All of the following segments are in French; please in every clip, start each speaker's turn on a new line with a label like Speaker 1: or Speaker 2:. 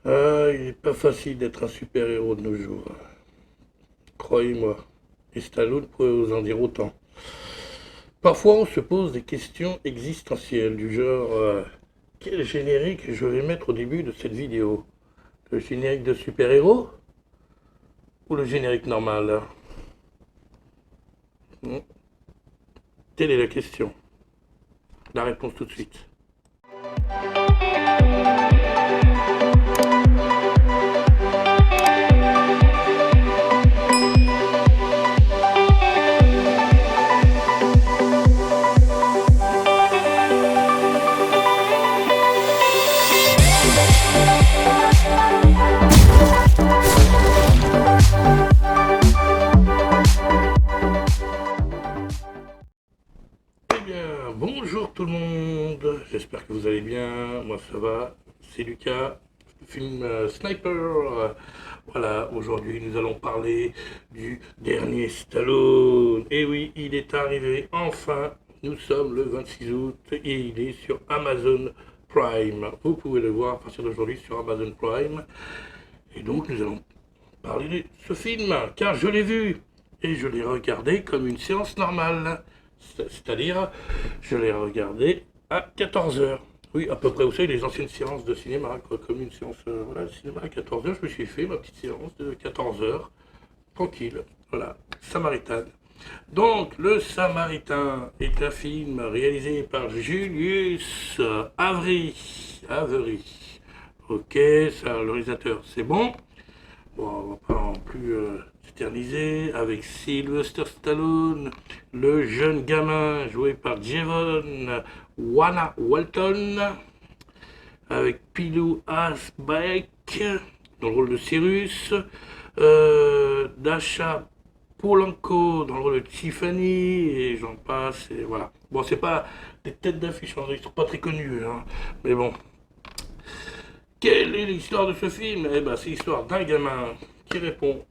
Speaker 1: Ah, il n'est pas facile d'être un super-héros de nos jours. Croyez-moi. Et Stallone pourrait vous en dire autant. Parfois, on se pose des questions existentielles du genre quel générique je vais mettre au début de cette vidéo? Le générique de super-héros ou le générique normal? Hmm. Telle est la question. La réponse tout de suite. Eh bien, bonjour tout le monde. J'espère que vous allez bien. Moi, ça va. C'est Lucas. Film Sniper. Voilà, aujourd'hui, nous allons parler du dernier Stallone. Et oui, il est arrivé enfin. Nous sommes le 26 août et il est sur Amazon Prime. Vous pouvez le voir à partir d'aujourd'hui sur Amazon Prime. Et donc, nous allons parler de ce film, car je l'ai vu. Et je l'ai regardé comme une séance normale. C'est-à-dire, je l'ai regardé à 14 heures. Oui, à peu près, vous savez, les anciennes séances de cinéma, quoi, comme une séance voilà, de cinéma à 14 heures. Je me suis fait ma petite séance de 14 heures, tranquille. Voilà, Samaritan. Donc, Le Samaritain est un film réalisé par Julius Avery. Avery. Ok, ça, le réalisateur, c'est bon. Bon, on va pas non plus s'éterniser avec Sylvester Stallone, le jeune gamin joué par Javon Wana Walton, avec Pilou Asbæk dans le rôle de Cyrus, Dasha Polanco dans le rôle de Tiffany, et j'en passe, et voilà. Bon, c'est pas des têtes d'affiche, ils sont pas très connus, hein, mais bon. Quelle est l'histoire de ce film? Eh ben, c'est l'histoire d'un gamin qui répond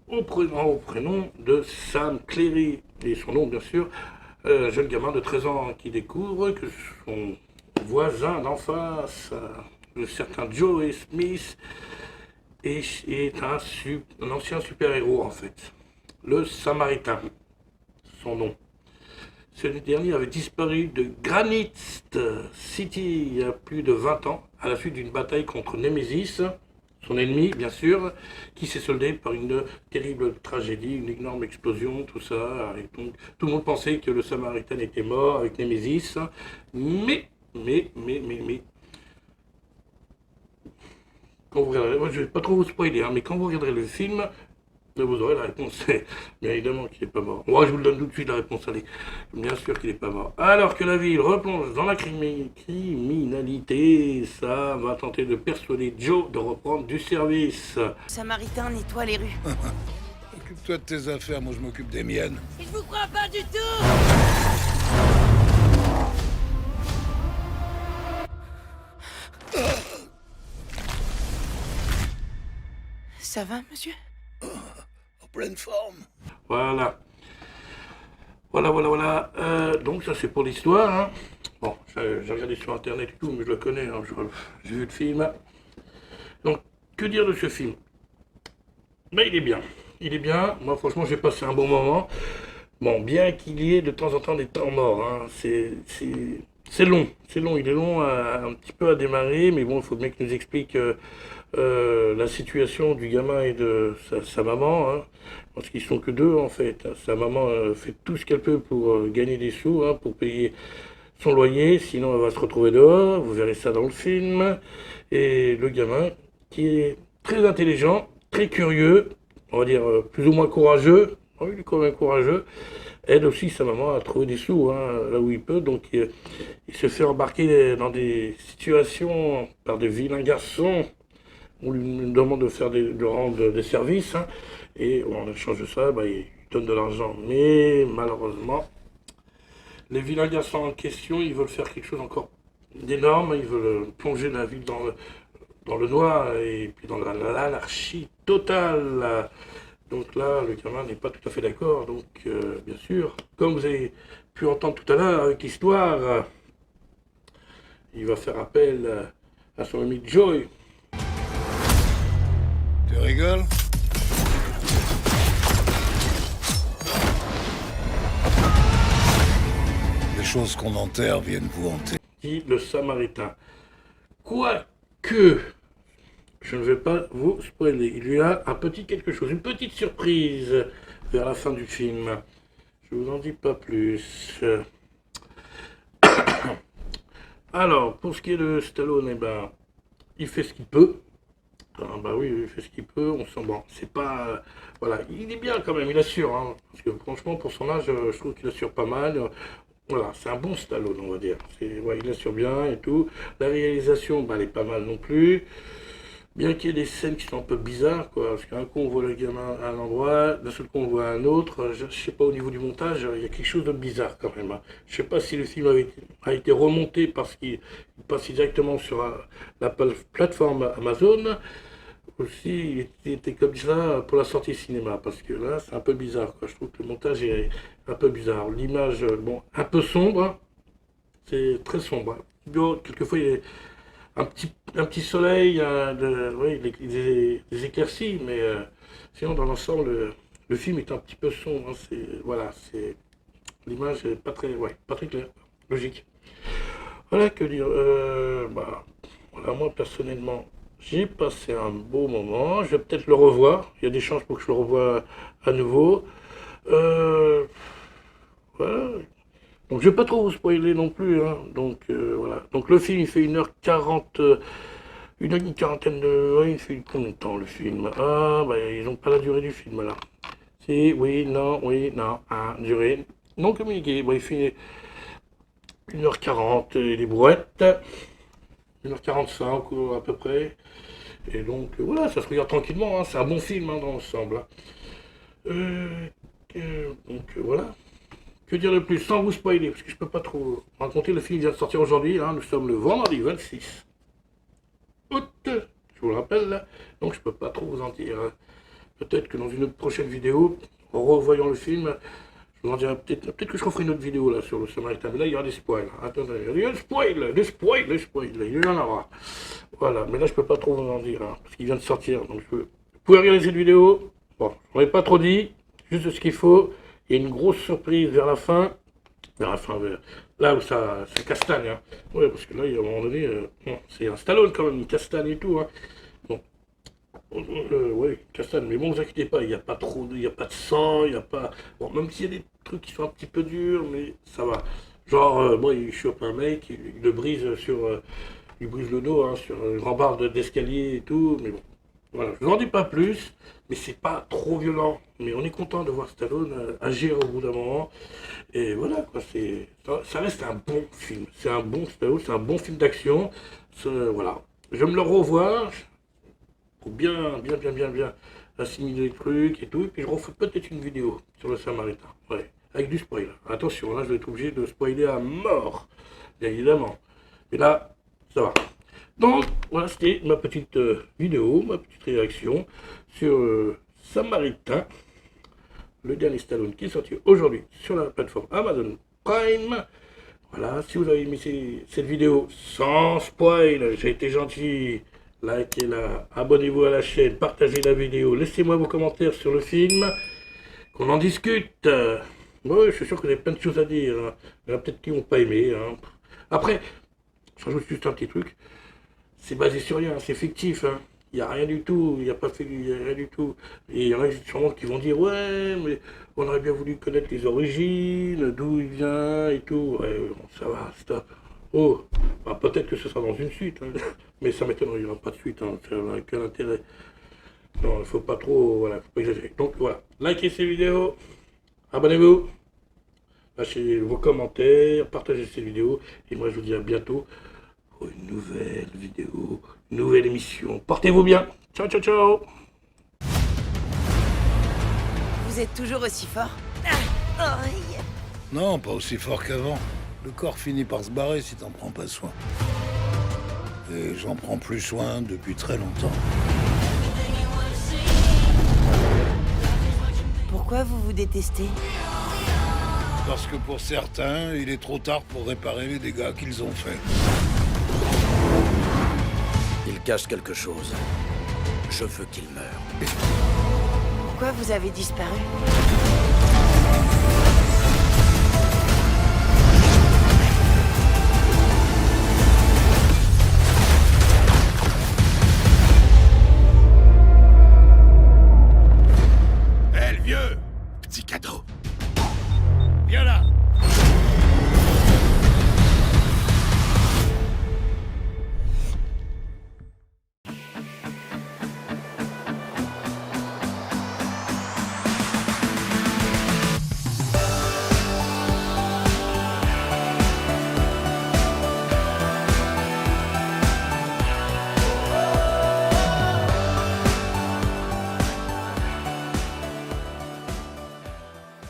Speaker 1: au prénom de Sam Cleary, et son nom bien sûr, un jeune gamin de 13 ans qui découvre que son voisin d'en face, le certain Joey Smith, est un ancien super-héros en fait, le Samaritain, son nom. Ce dernier avait disparu de Granite City il y a plus de 20 ans, à la suite d'une bataille contre Nemesis, son ennemi bien sûr, qui s'est soldée par une terrible tragédie, une énorme explosion, tout ça. Et donc tout le monde pensait que le Samaritain était mort avec Nemesis, mais, quand vous regarderez, moi je vais pas trop vous spoiler, hein, mais quand vous regarderez le film, vous aurez la réponse. Bien évidemment qu'il n'est pas mort. Moi, je vous le donne tout de suite, la réponse. Allez, bien sûr qu'il n'est pas mort. Alors que la ville replonge dans la criminalité, ça va tenter de persuader Joe de reprendre du service.
Speaker 2: Samaritain nettoie les rues.
Speaker 3: Occupe-toi de tes affaires, moi je m'occupe des miennes.
Speaker 2: Je vous crois pas du tout. Ça va, monsieur?
Speaker 3: En pleine forme.
Speaker 1: Voilà. Voilà. Donc, ça, c'est pour l'histoire. Hein. Bon, j'ai regardé sur Internet et tout, mais je le connais. Hein. J'ai vu le film. Donc, que dire de ce film? Ben, il est bien. Il est bien. Moi, franchement, j'ai passé un bon moment. Bon, bien qu'il y ait de temps en temps des temps morts, hein, c'est long, il est long un petit peu à démarrer, mais bon, il faut bien qu'il nous explique la situation du gamin et de sa maman, hein, parce qu'ils sont que deux en fait. Sa maman fait tout ce qu'elle peut pour gagner des sous, hein, pour payer son loyer, sinon elle va se retrouver dehors, vous verrez ça dans le film, et le gamin qui est très intelligent, très curieux, on va dire plus ou moins courageux, oui, il est quand même courageux, aide aussi sa maman à trouver des sous hein, là où il peut. Donc il se fait embarquer dans des situations par des vilains garçons. On lui demande de de rendre des services. Hein, et en échange de ça, bah, il donne de l'argent. Mais malheureusement, les vilains garçons en question, ils veulent faire quelque chose encore d'énorme. Ils veulent plonger la ville dans le noir et puis dans l'anarchie totale. Donc là, le gamin n'est pas tout à fait d'accord. Donc, bien sûr, comme vous avez pu entendre tout à l'heure avec l'histoire, il va faire appel à son ami Joey.
Speaker 3: Tu rigoles? Les choses qu'on enterre viennent vous hanter.
Speaker 1: Dit le Samaritain. Quoique, je ne vais pas vous spoiler. Il y a un petit quelque chose, une petite surprise vers la fin du film. Je vous en dis pas plus. Alors, pour ce qui est de Stallone, eh ben, il fait ce qu'il peut. Ah, bah oui, il fait ce qu'il peut. On sent bon, c'est pas, voilà, il est bien quand même, il assure. Hein, parce que franchement, pour son âge, je trouve qu'il assure pas mal. Voilà, c'est un bon Stallone, on va dire. Ouais, il assure bien et tout. La réalisation, bah, elle est pas mal non plus. Bien qu'il y ait des scènes qui sont un peu bizarres, quoi. Parce qu'un coup, on voit le gamin à un endroit, d'un seul coup, on voit un autre. Je sais pas, au niveau du montage, il y a quelque chose de bizarre quand même. Hein. Je sais pas si le film a été remonté parce qu'il passe directement sur la plateforme Amazon. Aussi, il était comme ça pour la sortie cinéma, parce que là, c'est un peu bizarre, quoi. Je trouve que le montage est un peu bizarre. L'image, bon, un peu sombre, c'est très sombre. Bon, quelquefois, il y a un petit soleil, oui, des éclaircies, mais sinon, dans l'ensemble, le film est un petit peu sombre. Hein. Voilà, l'image est pas très, ouais, pas très claire, logique. Voilà, que dire. Bah, voilà, moi, personnellement, j'ai passé un beau moment. Je vais peut-être le revoir. Il y a des chances pour que je le revoie à nouveau. Voilà. Donc je vais pas trop vous spoiler non plus. Hein. Donc voilà. Donc le film il fait 1h40, une quarantaine de. Oui, il fait combien de temps le film? Ah bah ils n'ont pas la durée du film là. Si, oui, non, durée. Non communiqué. Bon, il fait 1h40 et des brouettes. 1h45 à peu près. Et donc voilà, ça se regarde tranquillement, hein. C'est un bon film hein, dans l'ensemble. Hein. Voilà. Que dire de plus sans vous spoiler, parce que je peux pas trop raconter, le film vient de sortir aujourd'hui, hein. Nous sommes le vendredi 26 août, je vous le rappelle, là. Donc je peux pas trop vous en dire. Hein. Peut-être que dans une autre prochaine vidéo, en revoyant le film, je vous en dirai peut-être que je referai une autre vidéo là sur le Samaritain, mais là il y aura des spoils. Attendez, il y a des spoils, il y en aura. Voilà, mais là je peux pas trop vous en dire, hein, parce qu'il vient de sortir. Donc vous pouvez regarder cette vidéo. Bon, je n'en ai pas trop dit, juste ce qu'il faut. Il y a une grosse surprise vers la fin, là où ça castagne. Hein. Ouais, parce que là, il y a un moment donné, bon, c'est un Stallone quand même, il castagne et tout. Hein. Bon, ouais, castagne, mais bon, vous inquiétez pas, il n'y a pas trop, il n'y a pas de sang, il n'y a pas. Bon, même s'il y a des trucs qui sont un petit peu durs, mais ça va. Genre, bon, il chope un mec, il le brise il brise le dos hein, sur une rambarde d'escalier et tout, mais bon. Voilà, je vous en dis pas plus, mais c'est pas trop violent. Mais on est content de voir Stallone agir au bout d'un moment. Et voilà, quoi, ça reste un bon film. C'est un bon Stallone, c'est un bon film d'action. Voilà. Je vais me le revoir pour bien assimiler les trucs et tout. Et puis je referai peut-être une vidéo sur le Samaritain. Ouais, avec du spoil. Attention, là je vais être obligé de spoiler à mort, bien évidemment. Mais là, ça va. Donc, voilà, c'était ma petite vidéo, ma petite réaction sur Samaritain, le dernier Stallone qui est sorti aujourd'hui sur la plateforme Amazon Prime. Voilà, si vous avez aimé cette vidéo sans spoil, j'ai été gentil, likez-la, abonnez-vous à la chaîne, partagez la vidéo, laissez-moi vos commentaires sur le film, qu'on en discute. Ouais, je suis sûr que vous avez plein de choses à dire, hein. Il y en a peut-être qui n'ont pas aimé. Hein. Après, je rajoute juste un petit truc. C'est basé sur rien, c'est fictif, hein. Il n'y a rien du tout, il n'y a rien du tout. Et il y en a sûrement qui vont dire, ouais, mais on aurait bien voulu connaître les origines, d'où il vient et tout. Ouais, bon, ça va, stop. Oh, bah, peut-être que ce sera dans une suite, hein. Mais ça m'étonnerait, il n'y aura pas de suite, hein. Ça n'a aucun intérêt. Non, il ne faut pas trop, voilà, faut pas exagérer. Donc voilà, likez ces vidéos, abonnez-vous, lâchez vos commentaires, partagez ces vidéos, et moi je vous dis à bientôt. Une nouvelle vidéo, une nouvelle émission. Portez-vous bien. Ciao, ciao, ciao.
Speaker 2: Vous êtes toujours aussi fort?
Speaker 3: Non, pas aussi fort qu'avant. Le corps finit par se barrer si t'en prends pas soin. Et j'en prends plus soin depuis très longtemps.
Speaker 2: Pourquoi vous vous détestez?
Speaker 3: Parce que pour certains, il est trop tard pour réparer les dégâts qu'ils ont faits.
Speaker 4: Il cache quelque chose. Je veux qu'il meure.
Speaker 2: Pourquoi vous avez disparu?